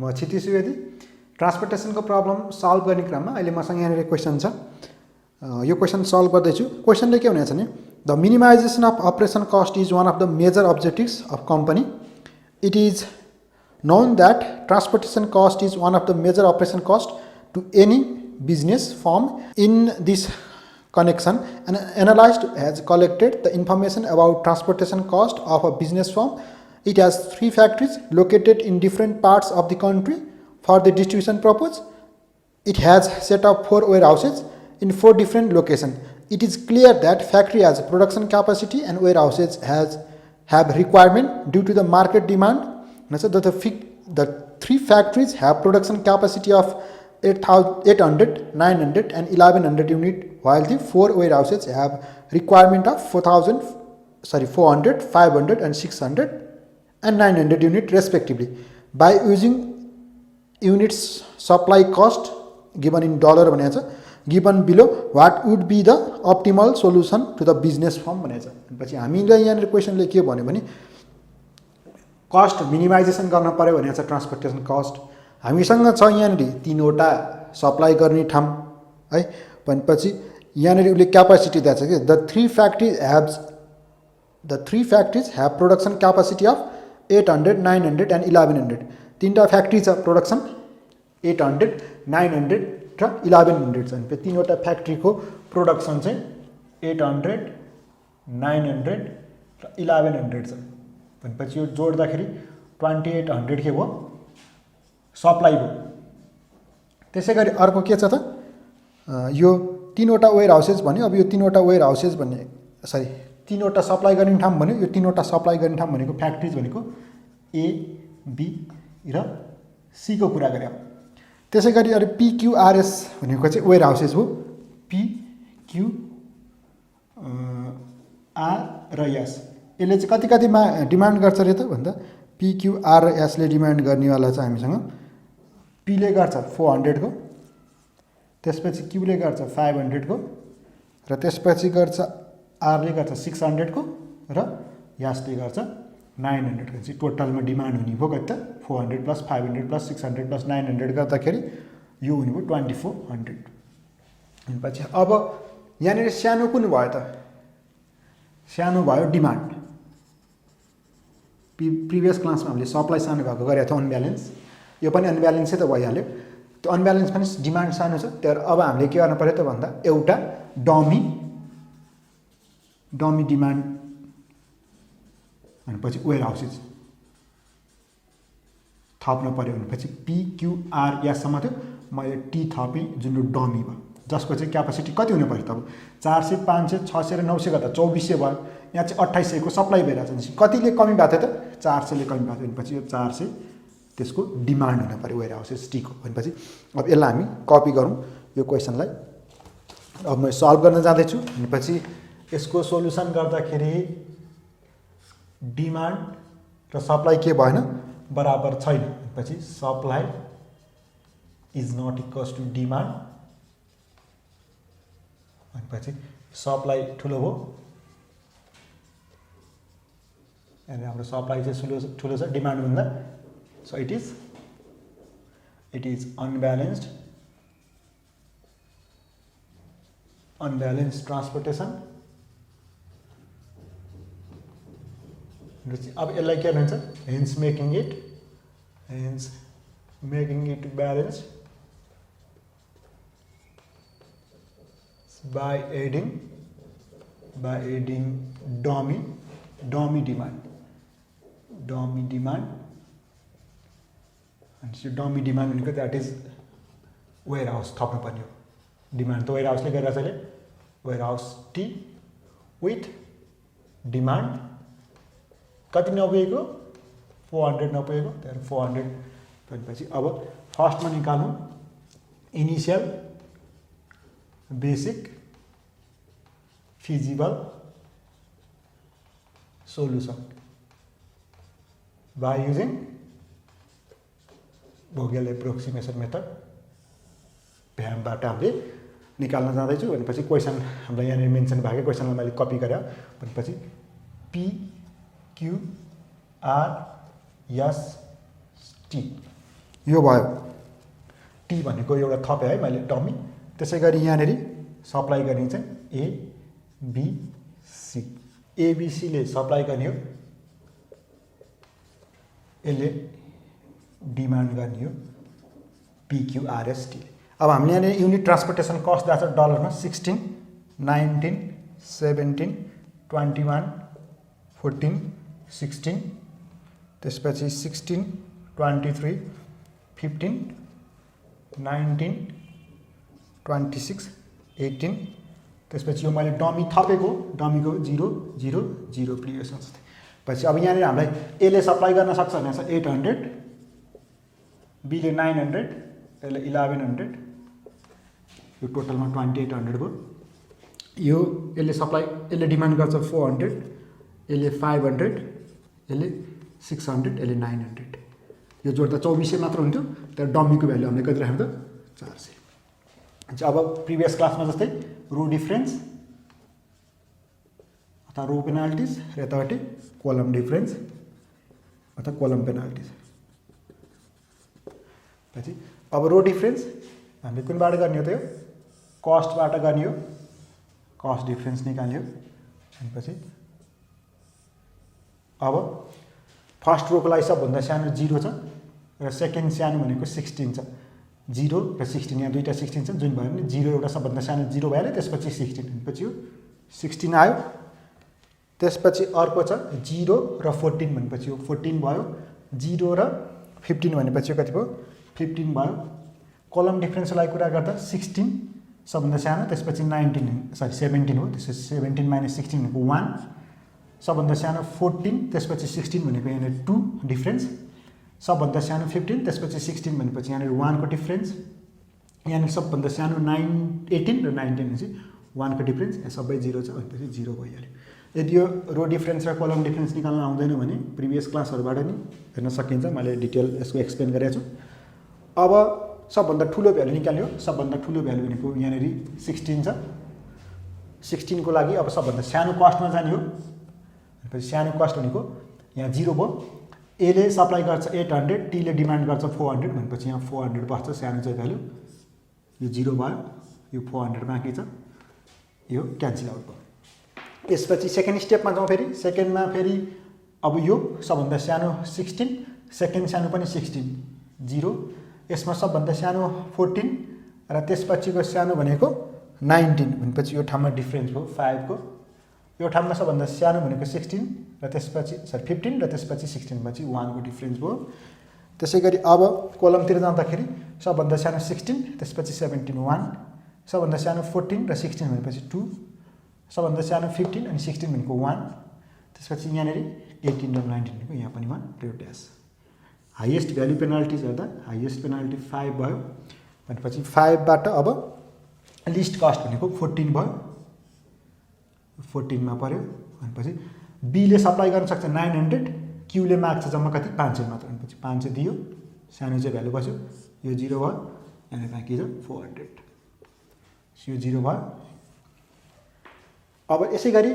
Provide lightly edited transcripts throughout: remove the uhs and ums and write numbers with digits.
म क्षितिज Subedi ट्रान्सपोर्टेसनको problem solve गर्ने क्रममा अहिले मसँग यहाँनिर क्वेसन छ। यो क्वेसन सल्भ गर्दैछु। क्वेसनले के भनेको छ भने the minimization of operation cost is one of the major objectives of company. It is known that transportation cost is one of the major operation cost to any business firm. In this connection, an analyst has collected the information about transportation cost of a business firm. It has 3 factories located in different parts of the country for the distribution purpose. It has set up 4 warehouses in 4 different locations. It is clear that factory has production capacity and warehouses have requirement due to the market demand. So the 3 factories have production capacity of 800, 900 and 1100 unit, while the 4 warehouses have requirement of 400, 500 and 600 and 900 unit respectively. By using units supply cost given in dollar भनेको छ, given below, what would be the optimal solution to the business firm भनेको छ। पछि हामीलाई यहाँ क्वेसनले के भन्यो भने कस्ट मिनिमाइजेसन गर्न पर्यो भनेको छ ट्रान्सपोर्टेसन कस्ट। हामीसँग छ यहाँनिर 3 वटा सप्लाई गर्ने ठाउँ है। भनेपछि यहाँनिर उसले क्यापासिटी दिएको छ कि the three factories have production capacity of 800, 900 and 1100। 3टा फ्याक्ट्री छ प्रोडक्सन 800, 900 र 1100 छ। अनि 3वटा फ्याक्ट्रीको प्रोडक्सन चाहिँ 800, 900 र 1100 छ। भनेपछि यो जोड्दाखेरि 2800 के भयो सप्लाई भयो। त्यसै गरी अर्को के छ त यो 3वटा वेयर हाउसेस भन्यो। अब यो 3वटा वेयर हाउसेस भन्ने 3वटा सप्लाई गर्ने ठाउँ भन्यो। यो 3वटा सप्लाई गर्ने ठाउँ भनेको फ्याक्ट्रिज भनेको ए, बी र सी को कुरा गरे। त्यसै गरी अरे PQRS भनेको चाहिँ वेयर हाउसेस हो। PQR र S यसले चाहिँ कतिमा डिमान्ड गर्छ रे त भन्दा PQR र S ले डिमान्ड गर्नेवाला छ हामीसँग। P ले गर्छ 400 को, त्यसपछि Q ले गर्छ 500 को र त्यसपछि गर्छ R ले गर्छ 600 को र S ले गर्छ 900 को। चाहिँ टोटलमा डिमान्ड हुने भयो कति त 400 प्लस 500 प्लस 600 प्लस 900 गर्दाखेरि यो हुने भयो 2400। पछि अब यहाँनिर सानो कुन भयो त सानो भयो डिमान्ड। प्रिभियस क्लासमा हामीले सप्लाई सानो भएको गरेको थियौँ अनब्यालेन्स। यो पनि अनब्यालेन्सै त भइहाल्यो। त्यो अनब्यालेन्स पनि डिमान्ड सानो छ। तर अब हामीले के गर्नु पर्यो त भन्दा एउटा डमी डिमान्ड भनेपछि वेयर हाउसेस थप्नु पर्यो। भनेपछि PQRS सम्म थियो। मैले टी थपेँ जुन डमी भयो जसको चाहिँ क्यापासिटी कति हुनु पर्यो त अब 400, 500, 600 र 900 गर्दा 2400 भयो। यहाँ चाहिँ 2800 को सप्लाई भइरहेको छ। कतिले कमी भएको थियो त 400 ले कमी भएको थियो। भनेपछि यो 400 त्यसको डिमान्ड हुनु पर्यो वेयर हाउसेस टीको। भनेपछि अब यसलाई हामी कपी गरौँ यो क्वेसनलाई। अब म सल्भ गर्न जाँदैछु। भनेपछि यसको सोल्युसन गर्दाखेरि डिमान्ड र सप्लाई के भएन बराबर छैन। भनेपछि supply is not equals to demand. भनेपछि सप्लाई ठुलो भयो अनि हाम्रो सप्लाई चाहिँ ठुलो छ डिमान्ड भन्दा। So it is unbalanced transportation. अब यसलाई के भन्छ hence making it balanced by adding dummy demand and so dummy demand भनेको that is warehouse थप्नु पर्ने हो। डिमान्ड त warehouse ले गरेर चाहिँ warehouse T with demand कति नपुगेको 400 नपुगेको त्यहाँ 400। भनेपछि अब फर्स्टमा निकाल्नु initial basic feasible solution by using Vogel approximation method बाट हामीले निकाल्न जाँदैछु। भनेपछि क्वेसन हामीलाई यहाँनिर मेन्सन भएको क्वेसनलाई मैले कपी गरेँ। भनेपछि PQRS T यो भयो टी भनेको एउटा थपेँ है मैले डमी। त्यसै गरी यहाँनिर सप्लाई गर्ने चाहिँ एबिसी, एबिसीले सप्लाई गर्ने हो, यसले डिमान्ड गर्ने हो पिक्युआरएसटी। अब हामीले यहाँनिर युनिट ट्रान्सपोर्टेसन कस्ट दिएको छ डलरमा 16, 19, 17, 21, 14, 16, त्यसपछि 16, 23, 15, 19, 26, 18, त्यसपछि यो मैले डमी थपेको, डमीको 0, 0, 0 प्रिभियस जस्तै। पछि अब यहाँनिर हामीलाई एले सप्लाई गर्न सक्छ भने चाहिँ 800, बीले 900, यसले 1100, यो टोटलमा 2800 भयो। यो यसले सप्लाई, यसले डिमान्ड गर्छ 400, यसले 500, यसले 600, यसले 900। यो जोड्दा 2400 मात्र हुन्थ्यो, तर डमीको भ्यालु हामीले कति राख्यौँ त 400। अब प्रिभियस क्लासमा जस्तै रो डिफरेन्स अथवा रो पेनाल्टिज र यतापट्टि कलम डिफरेन्स अथवा कलम पेनाल्टिज। पछि अब रो डिफरेन्स हामीले कुनबाट गर्ने हो त? यो कस्टबाट गर्ने हो, कस्ट डिफरेन्स निकाल्यो। अनि पछि अब फर्स्ट रोको लागि सबभन्दा सानो 0 छ र सेकेन्ड सानो भनेको 16 छ। 0 र 16 यहाँ दुईटा 16 छ, जुन भयो भने 0 एउटा सबभन्दा सानो 0 भइहाल्यो, त्यसपछि 16, पछि यो 16 आयो। त्यसपछि अर्को छ 0 र 14 भनेपछि यो 14 भयो, 0 र 15 भनेपछि कति भयो 15 भयो। कलम डिफरेन्सको लागि कुरा गर्दा 16 सबभन्दा सानो, त्यसपछि 17 हो, त्यसपछि 17 माइनस 16 भनेको 1, सबभन्दा सानो 14, त्यसपछि 16 भनेको यहाँनिर 2 डिफरेन्स, सबभन्दा सानो 15, त्यसपछि 16 भनेपछि यहाँनिर 1 को डिफरेन्स, यहाँनिर सबभन्दा सानो 18 र 19 भनेपछि 1 को डिफरेन्स, यहाँ सबै 0 छ, भनेपछि 0 भइहाल्यो। यदि यो रो डिफरेन्स र कलम डिफरेन्स निकाल्न आउँदैन भने प्रिभियस क्लासहरूबाट नि हेर्न सकिन्छ, मैले डिटेल यसको एक्सप्लेन गरेको छु। अब सबभन्दा ठुलो भ्यालु निकाल्यो, सबभन्दा ठुलो भ्यालु भनेको यहाँनिर 16 छ। 16 को लागि अब सबभन्दा सानो कस्टमा जाने हो, भनेपछि सानो कस्ट भनेको यहाँ 0 भयो। एले सप्लाई गर्छ 800, टीले डिमान्ड गर्छ 400, भनेपछि यहाँ 400 बस्छ सानो चाहिँ भ्यालु, यो 0 भयो, यो 400 बाँकी छ, यो क्यान्सल आउट भयो। यसपछि सेकेन्ड स्टेपमा जाउँ, फेरि सेकेन्डमा फेरि अब यो सबभन्दा सानो 16, सेकेन्ड सानो पनि 16, 0, यसमा सबभन्दा सानो 14 र त्यसपछिको सानो भनेको 19, भनेपछि यो ठाउँमा डिफरेन्स भयो 5 को। यो ठाउँमा सबभन्दा सानो भनेको 16 र त्यसपछि 15 र त्यसपछि 16 पछि 1 को डिफरेन्स भयो। त्यसै गरी अब कलमतिर जाँदाखेरि सबभन्दा सानो 16, त्यसपछि 17 1, सबभन्दा सानो 14 र 16 भनेपछि 2, सबभन्दा सानो 15 अनि 16 भनेको 1, त्यसपछि यहाँनिर 18 र 19 भनेको यहाँ पनि 1 र यो ड्यास। हाइएस्ट भ्यालु पेनाल्टिज हेर्दा हाइएस्ट पेनाल्टी 5 भयो, भनेपछि 5 बाट अब लिस्ट कस्ट भनेको 14 भयो, 14 मा पर्यो। भनेपछि बीले सप्लाई गर्न सक्छ 900, क्यूले माग्छ जम्मा कति 500 मात्र, भनेपछि 500 दियो, सानो चाहिँ भ्यालु बस्यो, यो 0 भयो, यहाँ बाँकी छ 400, यो 0 भयो। अब यसै गरी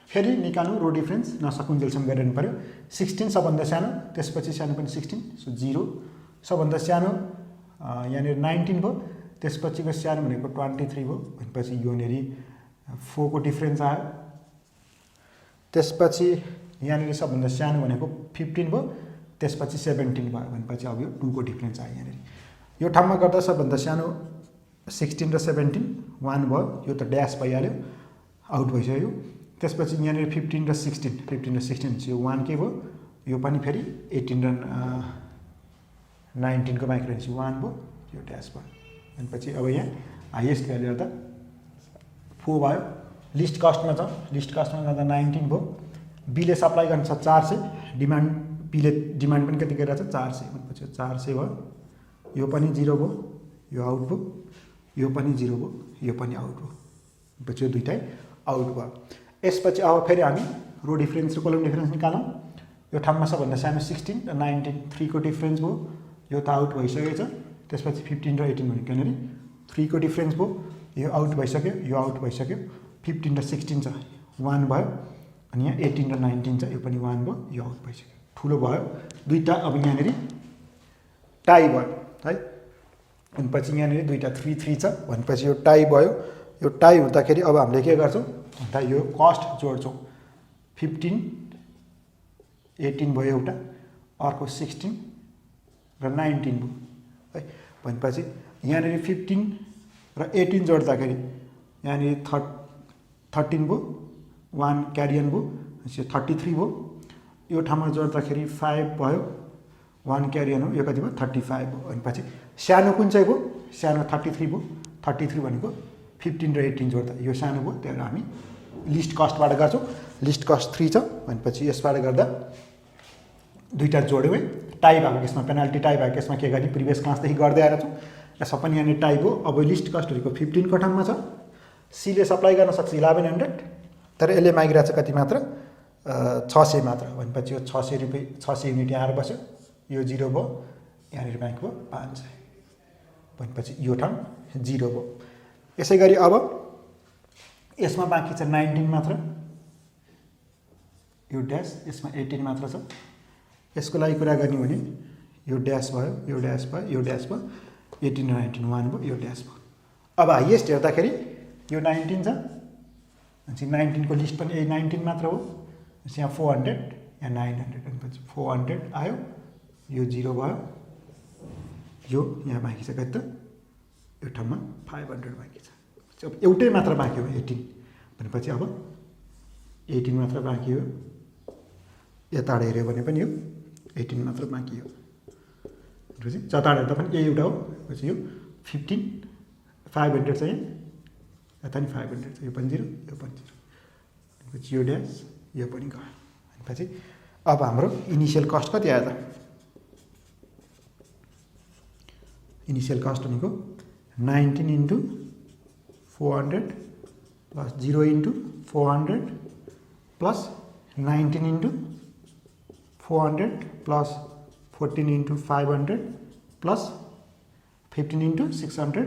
फेरि निकाल्नु रो डिफरेन्स, नसकुन्जेलसम्म गरिरहनु पर्यो। 16 सबभन्दा सानो, त्यसपछि सानो पनि 16, सो 0, सबभन्दा सानो यहाँनिर 19 भयो, त्यसपछिको सानो भनेको 23 भयो, भनेपछि योनिर 4 को डिफरेन्स आयो। त्यसपछि यहाँनिर सबभन्दा सानो भनेको 15 भयो, त्यसपछि 17 भयो, भनेपछि अब यो 2 को डिफरेन्स आयो यहाँनिर। यो ठाउँमा गर्दा सबभन्दा सानो 16 र 17 1 भयो, यो त ड्यास भइहाल्यो, आउट भइसक्यो। त्यसपछि यहाँनिर 15 र 16 यो 1 के भयो, यो पनि फेरि 18 र 19 को बाँकी रहेछ 1 भयो, यो ड्यास भयो। भनेपछि अब यहाँ हाइएस्ट भ्यालु हेर्दा 4 भयो। लिस्ट कस्टमा जाउँ, लिस्ट कस्टमा जाँदा 19 भयो। बीले सप्लाई गर्न छ 400, डिमान्ड बीले डिमान्ड पनि कति गरिरहेको छ 400, भनेपछि 400 भयो, यो पनि 0 भयो, यो आउट भयो, यो पनि 0 भयो, यो पनि आउट भयो, भनेपछि यो दुईटै आउट भयो। यसपछि अब फेरि हामी रो डिफरेन्स र कलम डिफरेन्स निकालौँ। यो ठाउँमा सबभन्दा सानो 16 र 19 3 को डिफरेन्स भयो, यो त आउट भइसकेको छ। त्यसपछि 15 र 18 भनेको यहाँनिर 3 को डिफरेन्स भयो, यो आउट भइसक्यो, यो आउट भइसक्यो। 15 र 16 छ 1 भयो, अनि यहाँ 18 र 19 छ, यो पनि 1 भयो, यो आउट भइसक्यो, ठुलो भयो दुईटा। अब यहाँनिर टाई भयो है। भनेपछि यहाँनिर दुईवटा 3 3 छ भनेपछि यो टाई भयो। यो टाई हुँदाखेरि अब हामीले के गर्छौँ भन्दा यो कस्ट जोड्छौँ। 15 18 भयो एउटा, अर्को 16 र 19 भयो है। भनेपछि यहाँनिर 15 र 18 जोड्दाखेरि यहाँनिर 13 भयो, 1 क्यारियन भयो, 33 भयो। यो ठाउँमा जोड्दाखेरि 5 भयो, 1 क्यारियन हो, यो कति भयो 35 भयो। भनेपछि सानो कुन चाहिँ भयो, सानो 33 भयो। 33 भनेको 15 र 18 जोड्दा यो सानो भयो, त्यही भएर हामी लिस्ट कस्टबाट गर्छौँ। लिस्ट कस्ट 3 छ भनेपछि यसबाट गर्दा दुईवटा जोड्यौँ है। टाई भएको केसमा, पेनाल्टी टाई भएको केसमा के गर्ने, प्रिभियस क्लासदेखि गर्दै आएर छौँ। यसमा पनि यहाँनिर टाई भयो। अब लिस्ट कस्टहरूको 15 को ठाउँमा छ, सीले सप्लाई गर्न सक्छ 1100, तर यसले मागिरहेको छ कति मात्र 600 मात्र। भनेपछि यो 600 रुपियाँ 600 युनिट यहाँ आएर बस्यो, यो 0 भयो, यहाँनिर ब्याङ्क भयो 500। भनेपछि यो ठाउँ 0 भयो। यसै गरी अब यसमा बाँकी छ 19 मात्र, यो ड्यास, यसमा 18 मात्र छ। यसको लागि कुरा गर्ने भने यो ड्यास भयो, यो ड्यास भयो, यो ड्यास भयो, 18 र 19 1 भयो, यो ड्यास भयो। अब हाइएस्ट हेर्दाखेरि यो 19 छ, भनेपछि 19 को लिस्ट पनि 19 मात्र हो। यहाँ 400, यहाँ 900, भनेपछि 400 आयो, यो 0 भयो, यो यहाँ बाँकी छ कति त, यो ठाउँमा 500 बाँकी छ। अब एउटै मात्र बाँकी हो 18, भनेपछि अब 18 मात्र बाँकी हो। यताबाट हेऱ्यो भने पनि यो 18 मात्र बाँकी हो। भनेपछि जताबाट हेर्दा पनि यही एउटा हो। भनेपछि यो 15 500 छ, यहाँ यता नि 500 छ, यो पनि 0, यो पनि 0। भनेपछि यो ड्यास, यो पनि गयो। भनेपछि अब हाम्रो इनिसियल कस्ट कति आयो त, इनिसियल कस्ट भनेको 19 into 400 plus 0 into 400 plus 19 into 400 plus 14 into 500 plus 15 into 600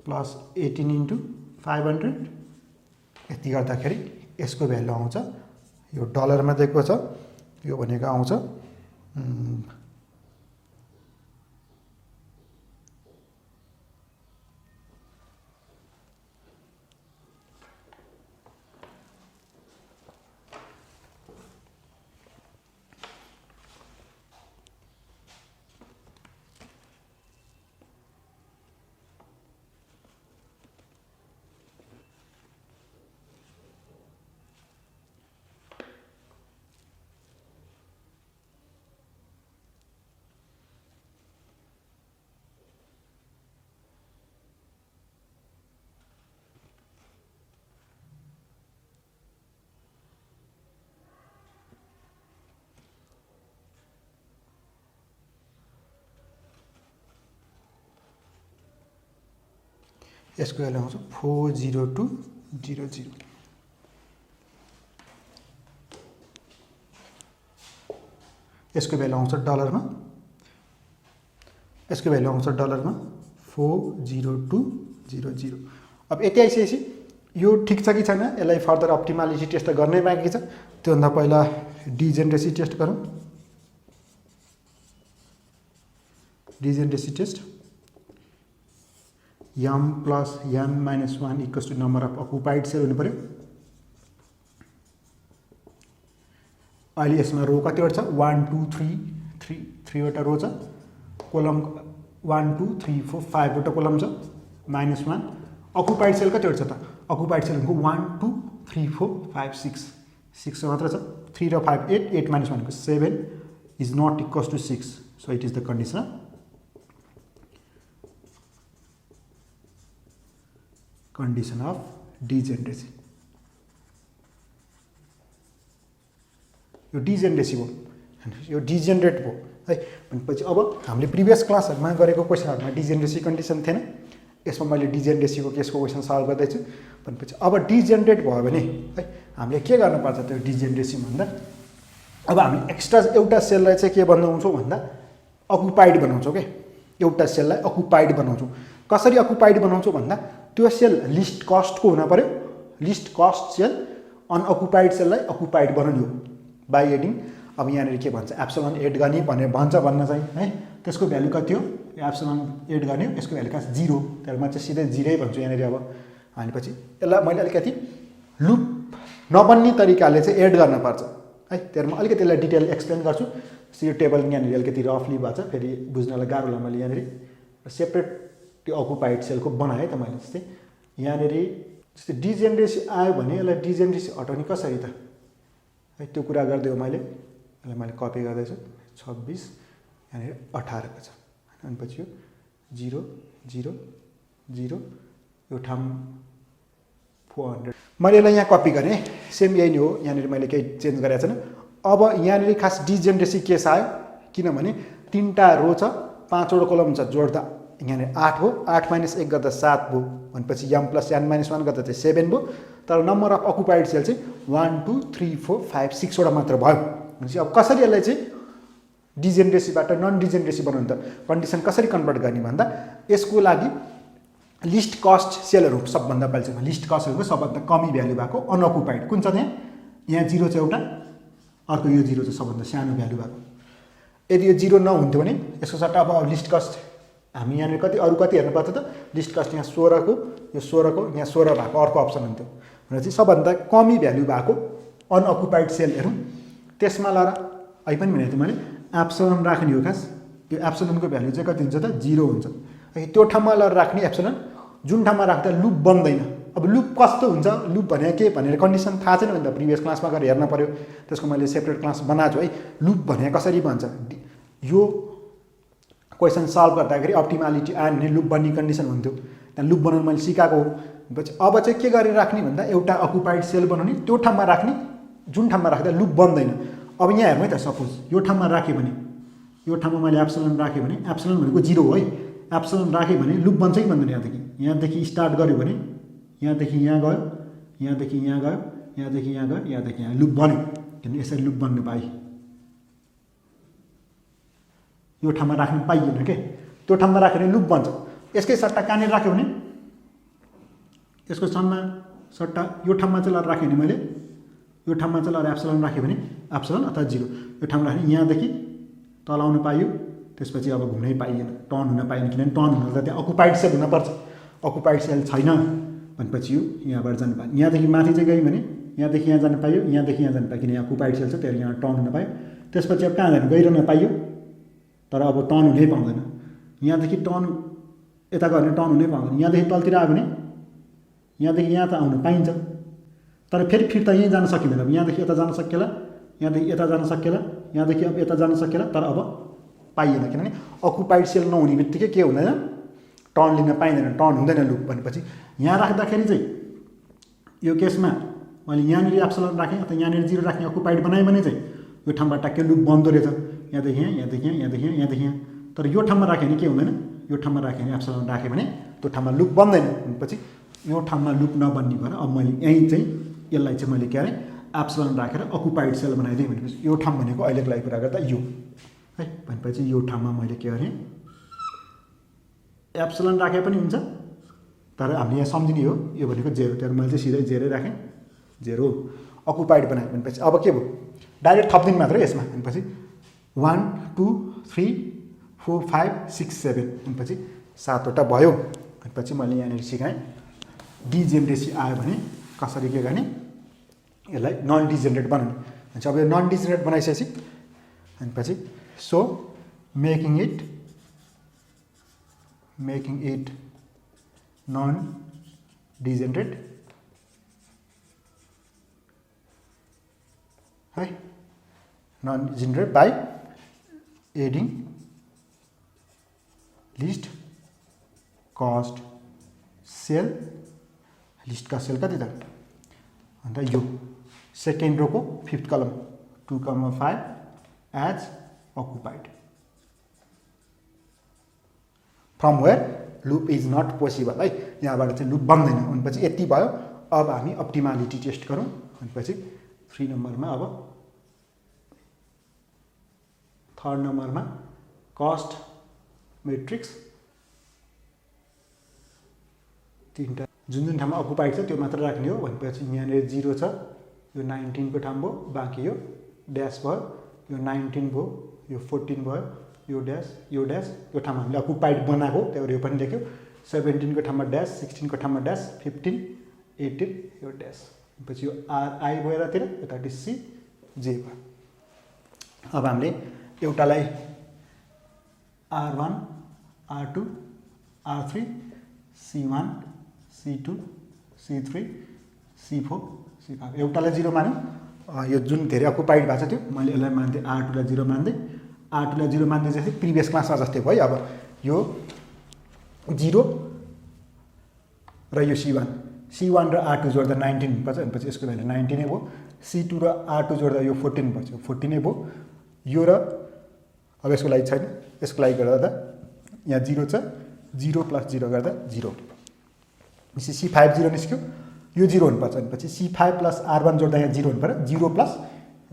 plus 18 into 500। यति गर्दाखेरि यसको भ्यालु आउँछ, यो डलरमा दिएको छ, यो भनेको आउँछ यसको भ्यालु आउँछ 40200। यसको भ्यालु आउँछ डलरमा, यसको भ्यालु आउँछ डलरमा 40200। अब यति आइसकेपछि यो ठिक छ कि छैन, यसलाई फर्दर अप्टिमालिटी टेस्ट गर्नै बाँकी छ। त्योभन्दा पहिला डिजेनरेसी टेस्ट गरौँ। Degeneracy test, m plus m minus 1 equals to number of occupied cell हुनु पर्यो। अहिले यसमा रो कतिवटा छ, 1 2 3 3वटा रो छ, कोलम 1 2 3 4 5वटा कोलम छ, -1। अकुपाइड सेल कतिवटा छ त, अकुपाइड सेल भनेको 1 2 3 4 5 6 मात्र छ। 3 र 5 8, 8 - 1 भनेको 7 is not equals to 6, so it is the condition of degeneracy. यो डिजेनरेसी भयो, यो डिजेनरेट भयो है। भनेपछि अब हामीले प्रिभियस क्लासहरुमा गरेको क्वेसनहरुमा डिजेनरेसी कन्डिसन थिएन, यसमा मैले डिजेनरेसीको केसको क्वेसन सल्भ गर्दैछु। भनेपछि अब डिजेनरेट भयो भने है हामीले के गर्नुपर्छ त्यो डिजेनरेसी भन्दा, अब हामी एक्स्ट्रा एउटा सेललाई चाहिँ के बनाउँछौँ भन्दा अकुपाइड बनाउँछौँ के, एउटा सेललाई अकुपाइड बनाउँछौँ। कसरी अकुपाइड बनाउँछौँ भन्दा त्यो सेल लिस्ट कस्टको हुन पर्यो। लिस्ट कस्ट सेल अनअकुपाइड सेललाई अकुपाइड बनाउने हो बाई एडिङ अब यहाँनिर के भन्छ एप्सिलन एड गर्ने भनेर भन्न चाहिँ है त्यसको भ्यालु कति हो एप्सिलन एड गर्ने यसको भ्यालु कहाँ 0 तर म चाहिँ सिधै 0 भन्छु यहाँनिर अब भनेपछि यसलाई मैले अलिकति लुप नबन्ने तरिकाले चाहिँ एड गर्न पर्छ है त्यसमा अलिकति यसलाई डिटेल एक्सप्लेन गर्छु यो टेबल यहाँनिर अलिकति रफली भन्छ फेरि बुझ्नलाई गाह्रो होला मैले यहाँनिर सेपरेट त्यो अकुपाइड सेलको बनाएँ त मैले जस्तै यहाँनिर जस्तै डिजेनरेसी आयो भने यसलाई डिजेनरेसी हटाउने कसरी त है त्यो कुरा गर्दै हो मैले यसलाई मैले कपी गर्दैछु 26 यहाँनिर 18 को छ अनि पछि यो 0 0 0 यो ठाउँ 400 मैले यसलाई यहाँ कपी गरेँ सेम यही नै हो यहाँनिर मैले केही चेन्ज गरेको छैन अब यहाँनिर खास डिजेनरेसी केस आयो किनभने 3टा रो छ 5वटा कलम छ जोड्दा यहाँनिर 8 हो 8 - 1 गर्दा 7 भयो भनेपछि m + n - 1 गर्दा चाहिँ 7 भयो तर नम्बर अफ अकुपाइड सेल चाहिँ 1 2 3 4 5 6 वटा मात्र भयो भनेपछि अब कसरी यसलाई चाहिँ डिजेनरेसीबाट नन डिजेनरेसी बनाउनु त कन्डिसन कसरी कन्भर्ट गर्ने भन्दा यसको लागि लिस्ट कस्ट सेलहरू सबभन्दा पहिला चाहिँ लिस्ट कस्टहरूको सबभन्दा कमी भ्यालु भएको अनअकुपाइड कुन छ यहाँ 0 छ एउटा अर्को यो 0 चाहिँ सबभन्दा सानो भ्यालु भएको यदि यो 0 नहुन्थ्यो भने यसको सट्टा अब लिस्ट कस्ट हामी यहाँनिर कति हेर्नुपर्छ त लिस्ट कस्ट यहाँ 16 को यो 16 को यहाँ 16 भएको अर्को अप्सन हुन्थ्यो भनेपछि सबभन्दा कमी भ्यालु भएको अनअकुपाइड सेल हेरौँ त्यसमा ल अहिले पनि भनेको थिएँ मैले एप्सिलन राख्ने हो खास यो एप्सिलनको भ्यालु चाहिँ कति हुन्छ त 0 हुन्छ त्यो ठाउँमा ल राख्ने एप्सिलन जुन ठाउँमा राख्दा लुप बन्दैन अब लुप कस्तो हुन्छ लुप भने के भनेर कन्डिसन थाहा छैन भने त प्रिभियस क्लासमा गएर हेर्न पर्यो त्यसको मैले सेपरेट क्लास बनाएको छु है लुप भने कसरी भन्छ यो क्वेसन सल्भ गर्दाखेरि अप्टिमालिटी आयो भने लुप बन्ने कन्डिसन हुन्थ्यो त्यहाँ लुप बनाउनु मैले सिकाएको हो अब चाहिँ के गरेर राख्ने भन्दा एउटा अकुपाइड सेल बनाउने त्यो ठाउँमा राख्ने जुन ठाउँमा राख्दा लुप बन्दैन अब यहाँ हेर्नु है त सपोज यो ठाउँमा राखेँ भने यो ठाउँमा मैले एप्सिलन राखेँ भने एप्सिलन भनेको 0 हो है एप्सिलन राखेँ भने लुप बन्छ कि बन्दैन यहाँदेखि स्टार्ट गऱ्यो भने यहाँदेखि यहाँ गयो यहाँदेखि यहाँ गयो यहाँदेखि यहाँ गयो यहाँदेखि यहाँ लुप बन्यो किनभने यसरी लुप बन्नु पाएँ यो ठाउँमा राख्नु पाइएन के त्यो ठाउँमा राख्यो भने लुप बन्छ यसकै सट्टा कहाँनिर राख्यो भने यसको सट्टा यो ठाउँमा चाहिँ ल राखेँ भने मैले यो ठाउँमा चाहिँ ल एप्सिलन राखेँ भने एप्सिलन अथवा 0 यो ठाउँमा राखेँ यहाँदेखि तल आउनु पाइयो त्यसपछि अब घुम्नै पाइएन टर्न हुन पाइएन किनभने टर्न हुन त त्यहाँ अकुपाइड सेल हुनपर्छ अकुपाइड सेल छैन भनेपछि यो यहाँबाट जानु पायो यहाँदेखि माथि चाहिँ गयो भने यहाँदेखि यहाँ जानु पाइयो यहाँदेखि यहाँ जानु पायो किन यहाँ अकुपाइड सेल छ त्यहाँ यहाँ टर्न हुन पायो त्यसपछि अब कहाँ जानु गइरहन पाइयो तर अब टर्न हुनै पाउँदैन यहाँदेखि टर्न यता गयो भने टर्न हुनै पाउँदैन यहाँदेखि तलतिर आयो भने यहाँदेखि यहाँ त आउनु पाइन्छ तर फेरि फिर्ता यहीँ जान सकिँदैन अब यहाँदेखि यता जान सकिएला यहाँदेखि यता जान सकिएला यहाँदेखि अब यता जान सकिएला तर अब पाइएन किनभने अकुपाइड सेल नहुने बित्तिकै के हुँदैन टर्न लिन पाइँदैन टर्न हुँदैन लुप भनेपछि यहाँ राख्दाखेरि चाहिँ यो केसमा मैले यहाँनिर एप्सिलन राखेँ अथवा यहाँनिर 0 राख्ने अकुपाइड बनाएँ भने चाहिँ यो ठाउँबाट ट्याक्कै लुप बन्दो रहेछ यहाँदेखि यहाँ यहाँदेखि यहाँ यहाँदेखि यहाँ यहाँदेखि यहाँ तर यो ठाउँमा राख्यो भने के हुँदैन यो ठाउँमा राख्यो भने एप्सिलन राख्यो भने त्यो ठाउँमा लुप बन्दैन भनेपछि यो ठाउँमा लुप नबन्ने भएर अब मैले यहीँ चाहिँ यसलाई चाहिँ मैले के अरे एप्सिलन राखेर अकुपाइड सेल बनाइदिएँ भनेपछि यो ठाउँ भनेको अहिलेको लागि कुरा गर्दा यो है भनेपछि यो ठाउँमा मैले के गरेँ एप्सिलन राखे पनि हुन्छ तर हामीले यहाँ सम्झिने हो यो भनेको 0 तर मैले चाहिँ सिधै 0 राखेँ 0 अकुपाइड बनाएँ भनेपछि अब के भयो डाइरेक्ट थपिदिनु मात्रै यसमा भनेपछि 1 2 3 4 5 6 7 भनेपछि 7वटा भयो भनेपछि मैले यहाँनिर सिकाएँ डिजेनरेसी आयो भने कसरी के गर्ने यसलाई नन डिजेनरेट बनाउने भनेपछि अब यो नन डिजेनरेट बनाइसकेपछि भनेपछि so making it non degenerate है non degenerate by adding least cost cell least cost cell कति त अन्त यो सेकेन्ड रोको 5th column 2,5 as occupied from where loop is not possible है यहाँबाट चाहिँ लुप बन्दैन भनेपछि यति भयो अब हामी अप्टिमालिटी टेस्ट गरौँ भनेपछि 3 नम्बरमा अब 3rd नम्बरमा कस्ट मेट्रिक्स 3टा जुन ठाउँमा अकुपाइड छ त्यो मात्र राख्ने हो भनेपछि यहाँनिर 0 छ यो 19 को ठाउँ भयो बाँकी यो ड्यास भयो यो 19 भयो, यो 14 भयो, यो ड्यास, यो ठाउँमा हामीले अकुपाइड बनाएको, त्यही भएर यो पनि लेख्यो। 17 को ठाउँमा ड्यास, 16 को ठाउँमा ड्यास, 15, 18 यो ड्यास, पछि यो आरआई भयो यतातिर, यतापट्टि सिजे भयो। अब हामीले एउटालाई R1, R2, R3, C1, C2, C3, C4, C5 एउटालाई 0 मान्यो। यो जुन धेरै अकुपाइड भएको छ त्यो मैले यसलाई मान्दै R2 लाई 0 मान्दै, R2 लाई 0 मान्दै चाहिँ प्रिभियस क्लासमा जस्तै भयो। अब यो 0 र यो C1 र R2 जोड्दा 19 हुनुपर्छ, भनेपछि यसको भ्यालु 19 नै भयो। C2 र R2 जोड्दा यो 14 पर्छ, 14 नै भयो। यो र अब यसको लागि छैन, यसको लागि गर्दा यहाँ 0 छ, 0 + 0 गर्दा 0 हुने भयो। C5 0 निस्क्यो, यो 0 हुनुपर्छ, भनेपछि C5 + R1 जोड्दा यहाँ 0 हुनु पर्यो, 0 +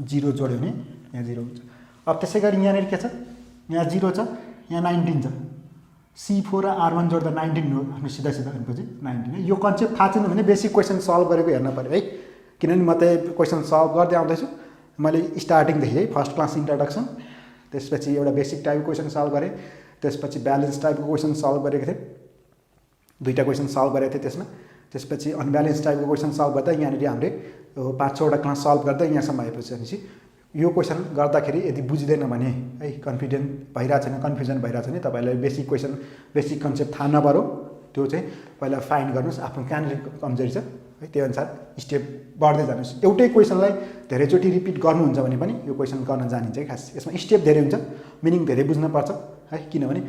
0 जोड्यो भने यहाँ 0 हुन्छ। अब त्यसै गरी यहाँनिर के छ, यहाँ 0 छ, यहाँ 19 छ, C4 र R1 जोड्दा 19 हो, आफ्नो सिधा भनेपछि 19। यो कन्सेप्ट थाहा छैन भने बेसिक क्वेसन सल्भ गरेको हेर्न पर्यो है, किनभने म त क्वेसन सल्भ गर्दै आउँदैछु। मैले स्टार्टिङदेखि है फर्स्ट क्लास इन्ट्रोडक्सन, त्यसपछि एउटा बेसिक टाइपको क्वेसन सल्भ गरेँ, त्यसपछि ब्यालेन्स टाइपको क्वेसन सल्भ गरेको थिएँ, दुईवटा क्वेसन सल्भ गरेको थिएँ त्यसमा। त्यसपछि अनब्यालेन्स टाइपको क्वेसन सल्भ गर्दा यहाँनिर हामीले 5-6वटा क्लास सल्भ गर्दा यहाँसम्म आएपछि यो क्वेसन गर्दाखेरि यदि बुझिँदैन भने है, कन्फ्युजन भइरहेछ भने तपाईँलाई बेसिक क्वेसन बेसिक कन्सेप्ट थाहा नपरो, त्यो चाहिँ पहिला फाइन्ड गर्नुहोस् आफ्नो कहाँनिर कमजोरी छ है, त्यो अनुसार स्टेप बढ्दै जानुहोस्। एउटै क्वेसनलाई धेरैचोटि रिपिट गर्नुहुन्छ भने पनि यो क्वेसन गर्न जानिन्छ है। खास यसमा स्टेप धेरै हुन्छ, मिनिङ धेरै बुझ्नुपर्छ है, किनभने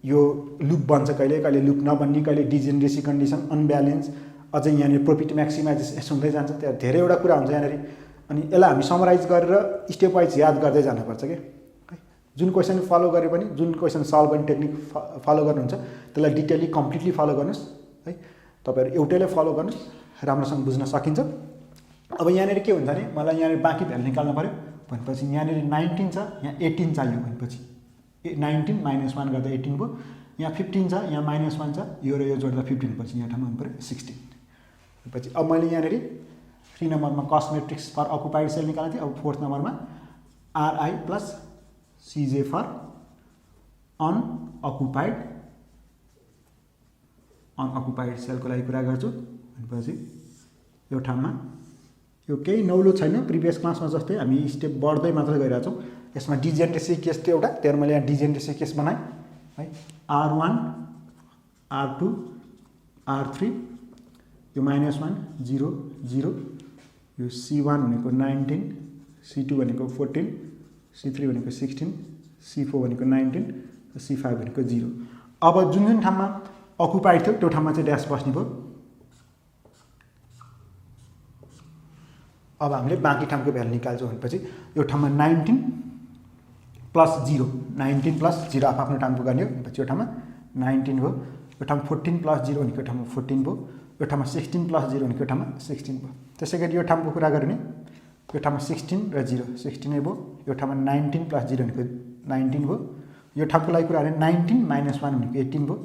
यो लुप बन्छ कहिले कहिले लुप नबन्ने, कहिले डिजेनरेसी कन्डिसन, अनब्यालेन्स, अझै यहाँनिर प्रोफिट म्याक्सिमाइजेसन यस्तो हुँदै जान्छ। त्यहाँ धेरैवटा कुरा हुन्छ यहाँनिर, अनि यसलाई हामी समराइज गरेर स्टेप वाइज याद गर्दै जानुपर्छ कि है। जुन क्वेसन फलो गरे पनि, जुन क्वेसन सल्भ गर्ने टेक्निक फलो गर्नुहुन्छ त्यसलाई डिटेली कम्प्लिटली फलो गर्नुहोस् है। तपाईँहरू एउटैले फलो गर्नुहोस्, राम्रोसँग बुझ्न सकिन्छ। अब यहाँनिर के हुन्छ भने मलाई यहाँनिर बाँकी भ्यालु निकाल्नु पऱ्यो भनेपछि यहाँनिर 19 छ, यहाँ 18 चाहियो भनेपछि 19 - 1 गर्दा 18 भयो। यहाँ 15 छ, यहाँ -1 छ, यो र यो जोड्दा 15 पछि यहाँ ठाउँमा हुनु पऱ्यो 16 पछि। अब मैले यहाँनिर 3 नम्बरमा cost matrix for occupied cell निकालेको थिएँ। अब 4th नम्बरमा RI + CJ फर अनअकुपाइड सेलको लागि कुरा गर्छु भनेपछि यो ठाउँमा यो केही नौलो छैन, प्रिभियस क्लासमा जस्तै हामी स्टेप बढ्दै मात्रै गइरहेको छौँ। यसमा डिजेनरेसी केस थियो एउटा, त्यहाँ मैले यहाँ डिजेनरेसी केस बनाएँ है। R1, R2, R3, यो -1 0 0, यो C1 भनेको 19, C2 भनेको 14, C3 भनेको 16, C4 भनेको 19, C5 भनेको 0। अब जुन ठाउँमा अकुपाइड थियो त्यो ठाउँमा चाहिँ ड्यास बस्ने भयो। अब हामीले बाँकी ठाउँको भ्यालु निकाल्छौँ भनेपछि यो ठाउँमा 19 + 0, 19 + 0 आफ्नो ठाउँको गर्ने हो भनेपछि यो ठाउँमा 19 भयो। यो ठाउँमा 14 + 0 भनेको ठाउँमा 14 भयो। यो ठाउँमा 16 + 0 भनेको ठाउँमा 16 भयो। त्यसै गरी यो ठाउँको कुरा गऱ्यो भने यो ठाउँमा 16 र 0 16 नै भयो। यो ठाउँमा 19 + 0 भनेको 19 भयो। यो ठाउँको लागि कुरा गऱ्यो 19 - 1 भनेको 18 भयो।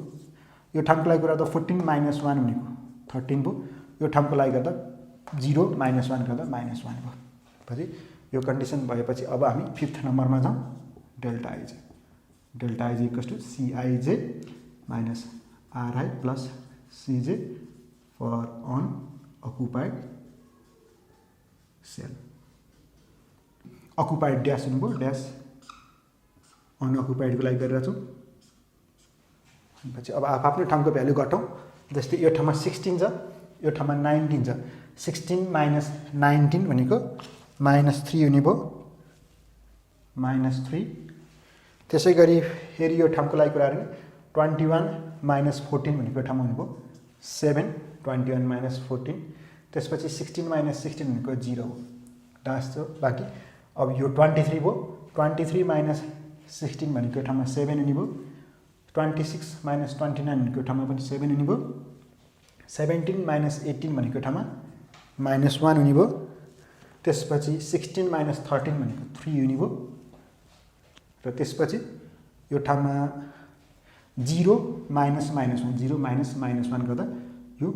यो ठाउँको लागि कुरा गर्दा 14 - 1 भनेको 13 भयो। यो ठाउँको लागि गर्दा 0 - 1 गर्दा -1 भयो। पछि यो कन्डिसन भएपछि अब हामी 5th नम्बरमा जाउँ। Delta i j = CIJ - RI + CJ for unoccupied cell. Occupied dash हुनुभयो, ड्यास अनअकुपाइडको लागि गरिरहेको छौँ। पछि अब आफ्नो ठाउँको भ्यालु घटाउँ। जस्तै यो ठाउँमा 16 छ, यो ठाउँमा 19 छ। 16 - 19 भनेको -3 हुने भयो, -3। त्यसै गरी फेरि यो ठाउँको लागि कुरा गऱ्यो 21 - 14 भनेको ठाउँमा हुने भयो 7, 21 - 14। त्यसपछि 16 - 16 भनेको 0 हो, डास छ बाँकी। अब यो 23 भयो, 23 - 16 भनेको ठाउँमा 7 हुने भयो। 26 - 29 भनेको ठाउँमा पनि 7 हुने भयो। 17 - 18 भनेको ठाउँमा -1 हुने भयो। त्यसपछि 16 - 13 भनेको 3 हुने भयो। र त्यसपछि यो ठाउँमा 0 - -1 0 - -1 गर्दा यो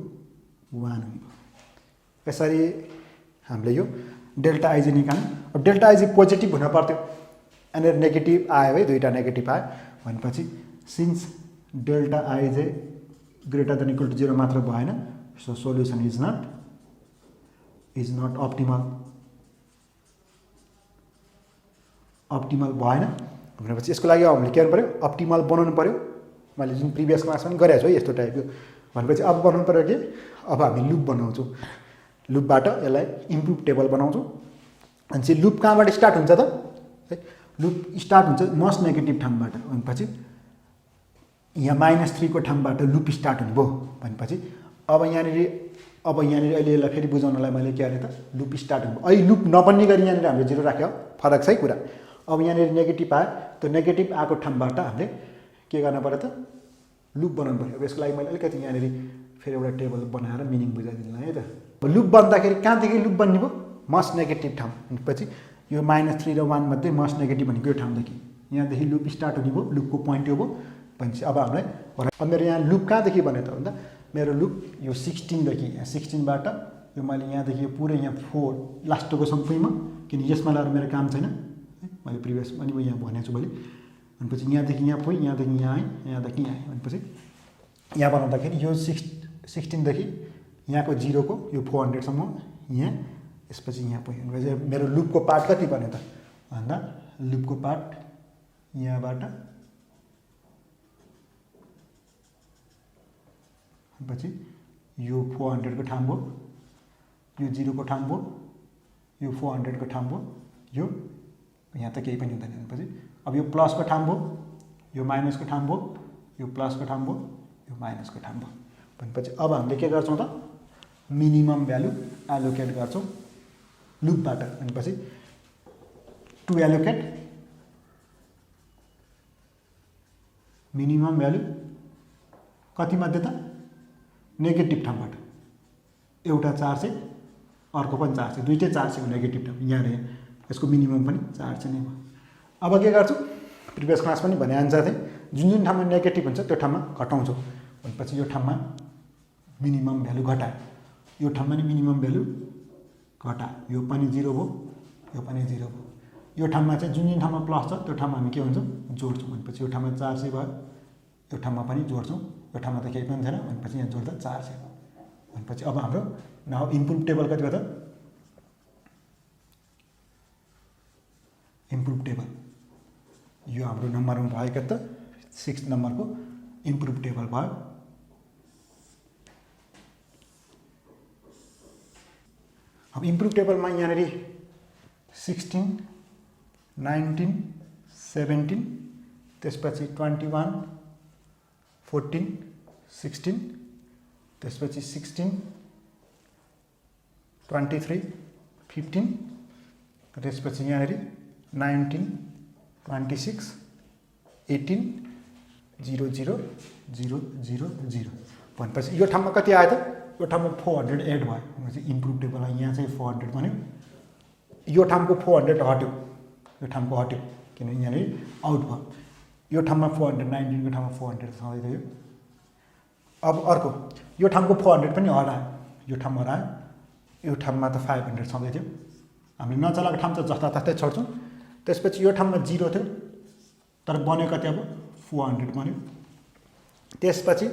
1 हुने भयो। यसरी हामीले यो डेल्टा आइजे निकाल्यौँ। अब डेल्टा आइजे पोजिटिभ हुन पर्थ्यो यहाँनिर नेगेटिभ आयो है, दुईवटा नेगेटिभ आयो भनेपछि since delta i j greater than equal to 0 मात्र भएन, so solution is not optimal भएन भनेपछि यसको लागि हामीले के गर्नु पऱ्यो, अप्टिमल बनाउनु पऱ्यो। मैले जुन प्रिभियस क्लासमा पनि गरेको छु है यस्तो टाइपको भनेपछि अब बनाउनु पऱ्यो कि अब हामी लुप बनाउँछौँ, लुपबाट यसलाई इम्प्रुभ टेबल बनाउँछौँ। अनि चाहिँ लुप कहाँबाट स्टार्ट हुन्छ त है, लुप स्टार्ट हुन्छ मस्ट नेगेटिभ ठाउँबाट भनेपछि यहाँ -3 को ठाउँबाट लुप स्टार्ट हुने भयो भनेपछि अब यहाँनिर अहिले यसलाई फेरि बुझाउनलाई मैले के गरेँ त लुप स्टार्ट हुनु, अहिले लुप नबन्ने गरी यहाँनिर हामीले 0 राख्यो, फरक छ है कुरा। अब यहाँनिर नेगेटिभ आयो, त्यो नेगेटिभ आएको ठाउँबाट हामीले के गर्न पऱ्यो त लुप बनाउनु पऱ्यो। अब यसको लागि मैले अलिकति यहाँनिर फेरि एउटा टेबल बनाएर मिनिङ बुझाइदिनु है त। लुप बन्दाखेरि कहाँदेखि लुप बन्ने भयो, मस्ट नेगेटिभ ठाउँ भनेपछि यो -3 र 1 मध्ये मस्ट नेगेटिभ भनेको यो ठाउँदेखि यहाँदेखि लुप स्टार्ट हुने भयो, लुपको पोइन्ट यो भयो भनेपछि अब हामीलाई अब मेरो यहाँ लुप कहाँदेखि बन्यो त भन्दा मेरो लुप यो 16देखि यहाँ 16बाट यो मैले यहाँदेखि यो पुरै यहाँ 4 लास्टको सम्पूर्ण, किन यसमा लगाएर मेरो काम छैन, मैले प्रिभियस पनि यहाँ भनेको छु मैले। भनेपछि यहाँदेखि यहाँ पुगेँ, यहाँदेखि यहाँ आएँ, यहाँदेखि यहाँ आएँ भनेपछि यहाँ बनाउँदाखेरि यो 16देखि यहाँको 0 को यो 400सम्म यहाँ, यसपछि यहाँ पुगेँ भनेपछि मेरो लुपको पार्ट कति बन्यो त भन्दा लुपको पार्ट यहाँबाट पछि यो 400 को ठाउँ भयो, यो 0 को ठाउँ भयो, यो 400 को ठाउँ भयो, यो यहाँ त केही पनि हुँदैन भनेपछि अब यो प्लस को ठाउँ भयो, यो माइनस को ठाउँ भयो, यो प्लस को ठाउँ भयो, यो माइनस को ठाउँ भयो भनेपछि अब हामीले के गर्छौँ त मिनिमम भ्यालु एलोकेट गर्छौँ लुपबाट। भनेपछि टु एलोकेट मिनिमम भ्यालु कति मध्ये त नेगेटिभ ठाउँबाट, एउटा 400 अर्को पनि 400, दुईटै 400 को नेगेटिभ ठाउँ यहाँ र यसको मिनिमम पनि 400 नै भयो। अब के गर्छु प्रिभियस क्लास पनि भने अनुसार चाहिँ जुन ठाउँमा नेगेटिभ हुन्छ त्यो ठाउँमा घटाउँछौँ भनेपछि यो ठाउँमा मिनिमम भ्यालु घटायो, यो ठाउँमा नि मिनिमम भ्यालु घटायो, यो पनि 0 भयो, यो पनि 0 भयो। यो ठाउँमा चाहिँ जुन ठाउँमा प्लस छ त्यो ठाउँमा हामी के हुन्छ जोड्छौँ भनेपछि यो ठाउँमा 400 भयो, यो ठाउँमा पनि जोड्छौँ, यो ठाउँमा त केही पनि छैन भनेपछि यहाँ जोड्दा 400 भनेपछि अब हाम्रो नाउ इम्प्रुभ टेबल कति भयो त इम्प्रुभ टेबल यो हाम्रो नम्बरमा भएको त 6 नम्बरको इम्प्रुभ टेबल भयो। अब इम्प्रुभ टेबलमा यहाँनिर 16, 19, 17 त्यसपछि 21, 14, 16 त्यसपछि 16, 23, 15 त्यसपछि यहाँनिर 19, 26, 18, 0, 0, 0, 0, 0 भनेपछि यो ठाउँमा कति आयो त यो ठाउँमा 408 भयो भनेपछि इम्प्रुभ टेबलमा यहाँ चाहिँ 400 बन्यो, यो ठाउँको 400 हट्यो, यो ठाउँको हट्यो किनभने यहाँनिर आउट भयो, यो ठाउँमा 419 को ठाउँमा 400 छँदै थियो। अब अर्को यो ठाउँको 400 पनि हरायो, यो ठाउँमा हरायो, यो ठाउँमा त 500 छँदै थियो, हामीले नचलाएको ठाउँ त जस्तातस्तै छोड्छौँ। त्यसपछि यो ठाउँमा 0 थियो तर बन्यो कति अब 400 बन्यो। त्यसपछि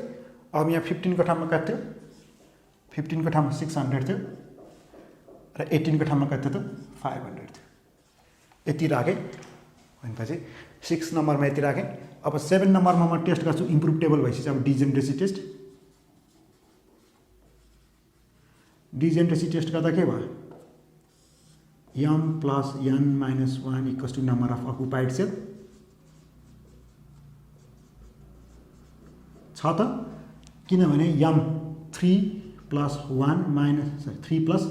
अब यहाँ 15 को ठाउँमा कति थियो, 15 को ठाउँमा 600 थियो र 18 को ठाउँमा कति थियो त 500 थियो। यति राखेँ भनेपछि 6 नम्बरमा यति राखेँ। अब 7 नम्बरमा म टेस्ट गर्छु इम्प्रुभ टेबल भएपछि अब डिजेनरेसी टेस्ट। डिजेनरेसी टेस्ट गर्दा के भयो m plus n minus 1 equals to number of occupied cell छ त, किनभने m 3 plus 1 minus 3 plus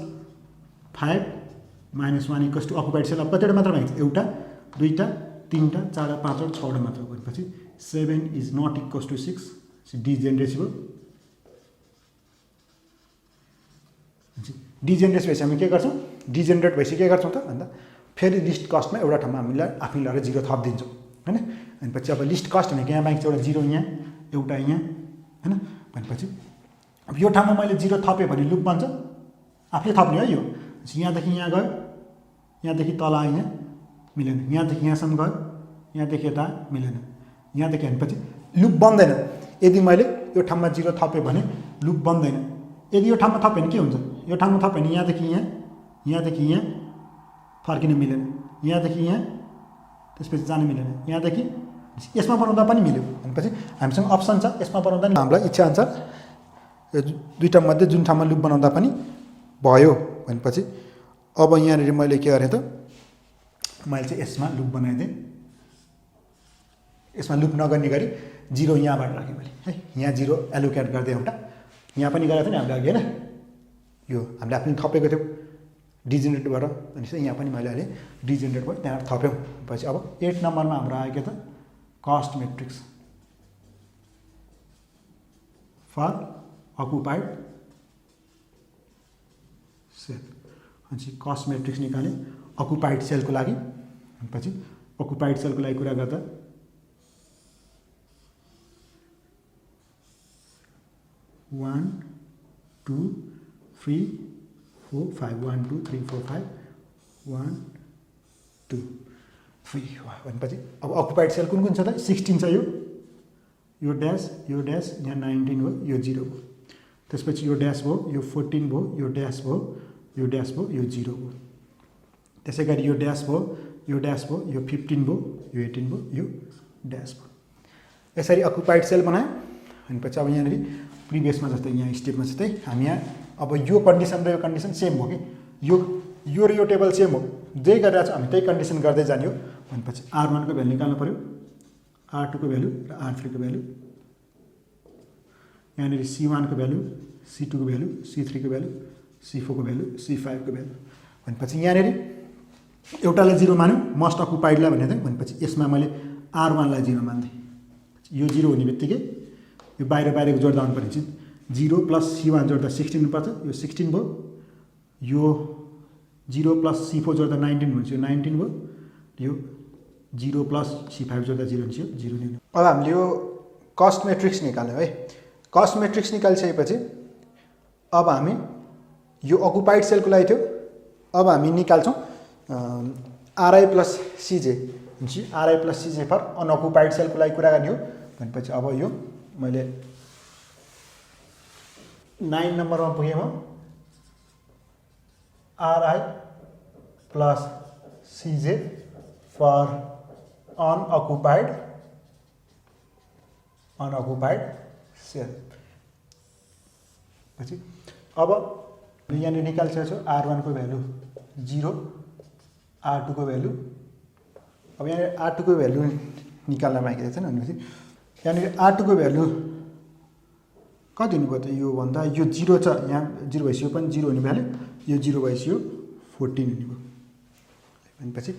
5 minus 1 equals to occupied cell अब कतिवटा मात्र माग्छ एउटा दुईटा तीनटा चारवटा पाँचवटा छवटा मात्र भनेपछि 7 is not equals to 6 डिजेनरेसिबल। Degenerate भएपछि हामी के गर्छौँ डिजेनरेट भएपछि के गर्छौँ त भन्दा फेरि लिस्ट कस्टमा एउटा ठाउँमा हामीलाई आफै लगाएर 0 थपिदिन्छौँ हैन। भनेपछि अब लिस्ट कस्ट भनेको यहाँ बाँकी एउटा 0 यहाँ एउटा यहाँ हैन। भनेपछि अब यो ठाउँमा मैले 0 थपेँ भने लुप बन्छ, आफै थप्ने हो यो। यहाँदेखि यहाँ गयो, यहाँदेखि तल आयो, यहाँ मिलेन, यहाँदेखि यहाँसम्म गयो, यहाँदेखि यता मिलेन, यहाँदेखि भनेपछि लुप बन्दैन। यदि मैले यो ठाउँमा 0 थपेँ भने लुप बन्दैन। यदि यो ठाउँमा थपेँ भने के हुन्छ, यो ठाउँमा थपेँ भने यहाँदेखि यहाँ, यहाँदेखि यहाँ फर्किन मिलेन, यहाँदेखि यहाँ त्यसपछि जान मिलेन, यहाँदेखि यसमा बनाउँदा पनि मिल्यो भनेपछि हामीसँग अप्सन छ। यसमा बनाउँदा नि हामीलाई इच्छाअनुसार यो दुईवटा मध्ये जुन ठाउँमा लुप बनाउँदा पनि भयो भनेपछि अब यहाँनिर मैले के गरेँ त, मैले चाहिँ यसमा लुप बनाइदिएँ। यसमा लुप नगर्ने गरी 0 यहाँबाट राखेँ मैले है, यहाँ 0 एलोकेट गरिदिएँ एउटा, यहाँ पनि गरेको थियो नि हामीले अघि होइन, यो हामीले आफूले थपेको थियौँ डिजेनेरेटबाट, अनि यहाँ पनि मैले अहिले डिजेनेरेट भयो त्यहाँबाट थप्यौँ। पछि अब 8 नम्बरमा हाम्रो आयो के त, cost matrix for occupied cell. अनि कस्ट मेट्रिक्स निकालेँ अकुपाइड सेलको लागि। पछि अकुपाइड सेलको लागि कुरा गर्दा 1 2 3 4 5 1 2 3 4 5 1 2 3 भनेपछि अब अकुपाइड सेल कुन कुन छ त, 16 छ, यो ड्यास, यो ड्यास, यहाँ 19 हो, यो 0 हो, त्यसपछि यो ड्यास भयो, यो 14 भयो, यो ड्यास भयो, यो ड्यास भयो, यो 0 भयो, त्यसै गरी यो ड्यास भयो, यो ड्यास भयो, यो 15 भयो, यो 18 भयो, यो ड्यास भयो। यसरी अकुपाइड सेल बनायो। अनि पछि अब यहाँनिर प्रिभियसमा जस्तै यहाँ स्टेपमा जस्तै हामी यहाँ अब यो कन्डिसन र यो कन्डिसन सेम हो कि, यो र यो टेबल सेम हो, जे गरिरहेको छ हामी त्यही कन्डिसन गर्दै जाने हो। भनेपछि R1 को भ्यालु निकाल्नु पऱ्यो, R2 को भ्यालु र R3 को भ्यालु, यहाँनिर C1 को भ्यालु, C2 को भ्यालु, C3 को भ्यालु, C4 को भ्यालु, C5 को भ्यालु। भनेपछि यहाँनिर एउटालाई 0 मान्यो, मस्ट अकुपाइडलाई भनेर, भनेपछि यसमा मैले R1 लाई 0 मान्दै, यो 0 हुने बित्तिकै यो बाहिर बाहिरको जोड्दा आउनु पर्ने 0 प्लस C1 जोड्दा 16 हुनुपर्छ, यो 16 भयो, यो 0 प्लस C4 जोड्दा 19 हुन्छ, यो 19 भयो, यो 0 प्लस C5 जोड्दा 0 हुन्छ, यो 0 नै। अब हामीले यो कस्ट मेट्रिक्स निकाल्यौँ है। कस्ट मेट्रिक्स निकालिसकेपछि अब हामी यो अकुपाइड सेलको लागि थियो, अब हामी निकाल्छौँ RI plus CJ, RI plus CJ for unoccupied सेलको लागि कुरा गर्ने हो। भनेपछि अब यो मैले 9 नम्बरमा पुगेँ म, RI plus CJ for unoccupied cell. पछि अब यहाँनिर निकालिसकेको छु R1 को भ्यालु 0, R2 को भ्यालु, अब यहाँनिर R2 को भ्यालु निकाल्न बाँकी रहेछ नि। भनेपछि यहाँनिर R2 को भ्यालु कति हुनुभयो त, यो भन्दा यो 0 छ, यहाँ 0 भएपछि यो पनि 0 हुने भ्यालु, यो 0 भएपछि यो 14 हुने भयो। भनेपछि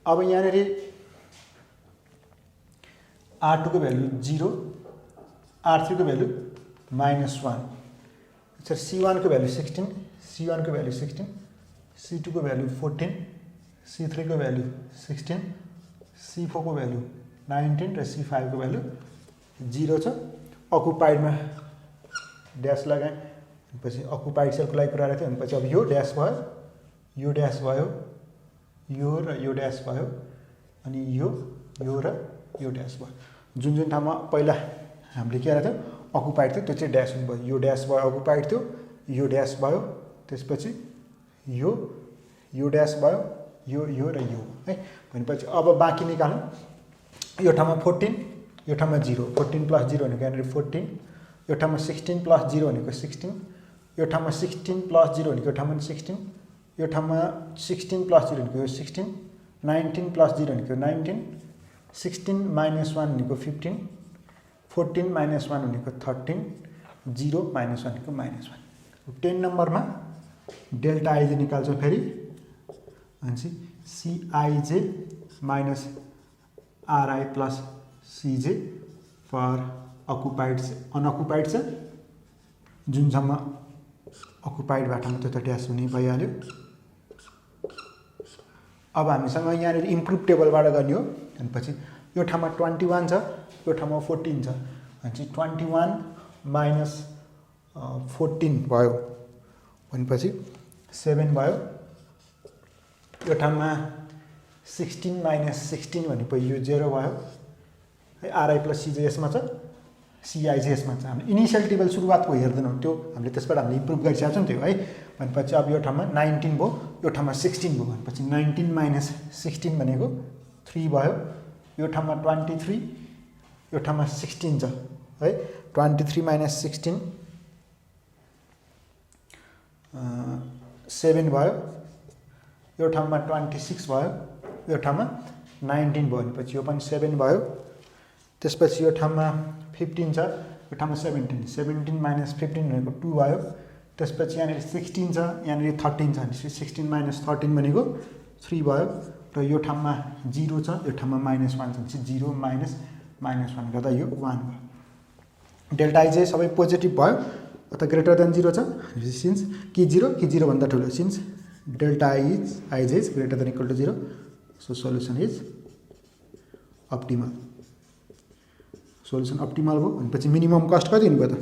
अब यहाँनिर R2 को भ्यालु 0, R3 को भ्यालु -1, अच्छा C1 को भ्यालु 16, C1 को भ्यालु 16, C2 को भ्यालु 14, C3 को भ्यालु 16, C4 को भ्यालु 19 र C5 को भ्यालु 0 छ। अकुपाइडमा ड्यास लगाएँ, पछि अकुपाइड सेलको लागि कुरा गरेको थियो। भनेपछि अब यो ड्यास भयो, यो ड्यास भयो, यो र यो ड्यास भयो, अनि यो र यो ड्यास भयो। जुन जुन ठाउँमा पहिला हामीले के गरेको थियो अकुपाइड थियो त्यो चाहिँ ड्यास हुनु भयो, यो ड्यास भयो अकुपाइड थियो, यो ड्यास भयो, त्यसपछि यो ड्यास भयो, यो र यो है। भनेपछि अब बाँकी निकालौँ। यो ठाउँमा 14, यो ठाउँमा 0, 14 प्लस 0 भनेको यहाँनिर 14, यो ठाउँमा 16 प्लस 0 भनेको 16, यो ठाउँमा 16 प्लस 0 भनेको यो ठाउँमा 16, यो ठाउँमा 16 प्लस 0 भनेको यो 16, 19 प्लस 0 भनेको 19, 16 माइनस 1 भनेको 15, 14 माइनस 1 भनेको 13, 0 माइनस 1 भनेको -1। 10 नम्बरमा डेल्टा आइजे निकाल्छौँ फेरि, भनेपछि CIJ minus RI plus CJ for unoccupied cell. जुनसम्म अकुपाइडबाट मात्रै त ड्यास हुने भइहाल्यो। अब हामीसँग यहाँनिर इम्प्रुभ टेबलबाट गर्ने हो। भनेपछि यो ठाउँमा 21 छ, यो ठाउँमा 14 छ, भनेपछि 21 माइनस 14 भयो, भनेपछि 7 भयो। यो ठाउँमा 16 माइनस 16 भनेपछि यो 0 भयो है। आरआई प्लस सी चाहिँ यसमा छ, सिआई चाहिँ यसमा छ। हामीले इनिसियल टेबल सुरुवातको हेर्दैनौँ, त्यो हामीले त्यसबाट हामीले इम्प्रुभ गरिसकेको छौँ त्यो है। भनेपछि अब यो ठाउँमा 19 भयो, यो ठाउँमा 16 भयो भनेपछि 19 माइनस 16 भनेको 3 भयो। यो ठाउँमा 23, यो ठाउँमा 16 छ है। 23 माइनस 16 7 भयो, यो ठाउँमा 26 भयो, यो ठाउँमा 19 भयो भनेपछि यो पनि 7 भयो। त्यसपछि यो ठाउँमा 15 छ, यो ठाउँमा 17 माइनस 15 भनेको 2 भयो। त्यसपछि यहाँनिर 16 छ, यहाँनिर 13 छ भनेपछि 16 माइनस 13 भनेको 3 भयो। र यो ठाउँमा 0 छ, यो ठाउँमा -1 छ भनेपछि 0 माइनस -1 गर्दा यो 1 भयो। डेल्टा आई चाहिँ सबै पोजिटिभ भयो अथवा ग्रेटर देन 0 छ। सिन्स कि 0 भन्दा ठुलो, since delta I is greater than equal to 0, so solution is optimal. Solution optimal भयो भनेपछि मिनिमम कस्ट कति हुनुभयो त?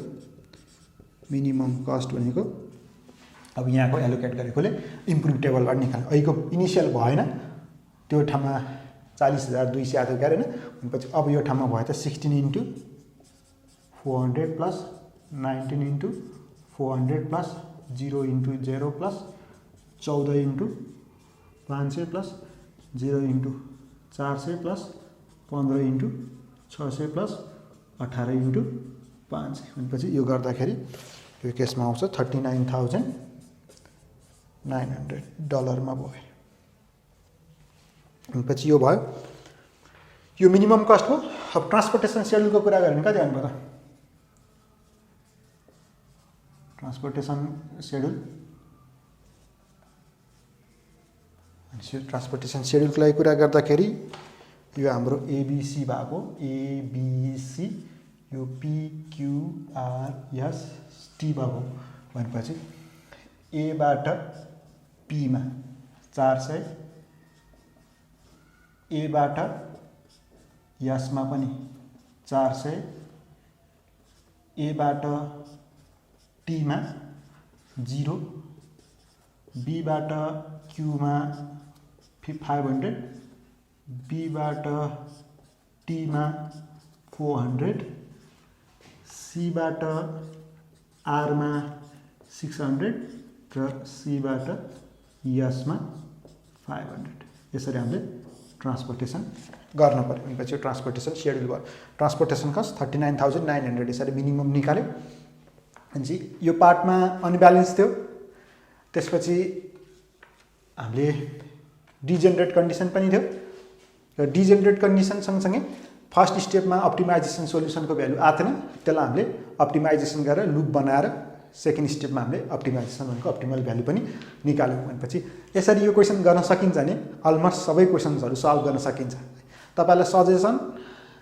मिनिमम कस्ट भनेको अब यहाँको एलोकेट गरेकोले इम्प्रुभ टेबलबाट निकाल्नु। अहिलेको इनिसियल भएन, त्यो ठाउँमा 40,200 आएको क्या होइन। भनेपछि अब यो ठाउँमा भयो त 16 into 400 plus 19 into 400 plus 0 into 0 plus 14 into 500 plus 0 into 400 plus 15 into 600 plus 18 into 500 भनेपछि यो गर्दाखेरि यो केसमा आउँछ $39,900 भयो। भनेपछि यो भयो, यो मिनिमम कस्ट हो। अब ट्रान्सपोर्टेसन सेड्युलको कुरा गऱ्यो भने कति आउनु पर्यो? ट्रान्सपोर्टेसन सेड्युल ट्रान्सपोर्टेसन सेड्युलको लागि कुरा गर्दाखेरि यो हाम्रो एबिसी भएको, एबिसी यो PQRST भएको भनेपछि एबाट पीमा 400, एबाट यसमा पनि 400, एबाट टीमा 0, बीबाट क्यूमा 500, बीबाट टीमा 400, सीबाट आरमा 600 र सीबाट यसमा 500। यसरी हामीले ट्रान्सपोर्टेसन गर्न पर्यो। भनेपछि ट्रान्सपोर्टेसन सेड्युल भयो। ट्रान्सपोर्टेसन कस्ट 39,900 यसरी मिनिमम निकाल्यो। भनेपछि यो पार्टमा अनब्यालेन्स थियो। त्यसपछि हामीले डिजेनरेट कन्डिसन पनि थियो र डिजेनरेट कन्डिसन सँगसँगै फर्स्ट स्टेपमा अप्टिमाइजेसन सोल्युसनको भ्यालु आएन, त्यसलाई हामीले अप्टिमाइजेसन गरेर लुप बनाएर सेकेन्ड स्टेपमा हामीले अप्टिमाइजेसन भनेको अप्टिमल भ्यालु पनि निकाल्यौँ। भनेपछि यसरी यो क्वेसन गर्न सकिन्छ भने अलमोस्ट सबै क्वेसन्सहरू सल्भ गर्न सकिन्छ। तपाईँलाई सजेसन,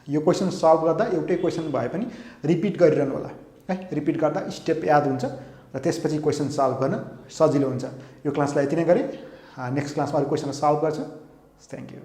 यो क्वेसन सल्भ गर्दा एउटै क्वेसन भए पनि रिपिट गरिरहनु होला है। रिपिट गर्दा स्टेप याद हुन्छ र त्यसपछि क्वेसन सल्भ गर्न सजिलो हुन्छ। यो क्लासलाई यति नै गरेँ। नेक्स्ट क्लासमा अरू क्वेसन सल्भ गर्छु। Thank you.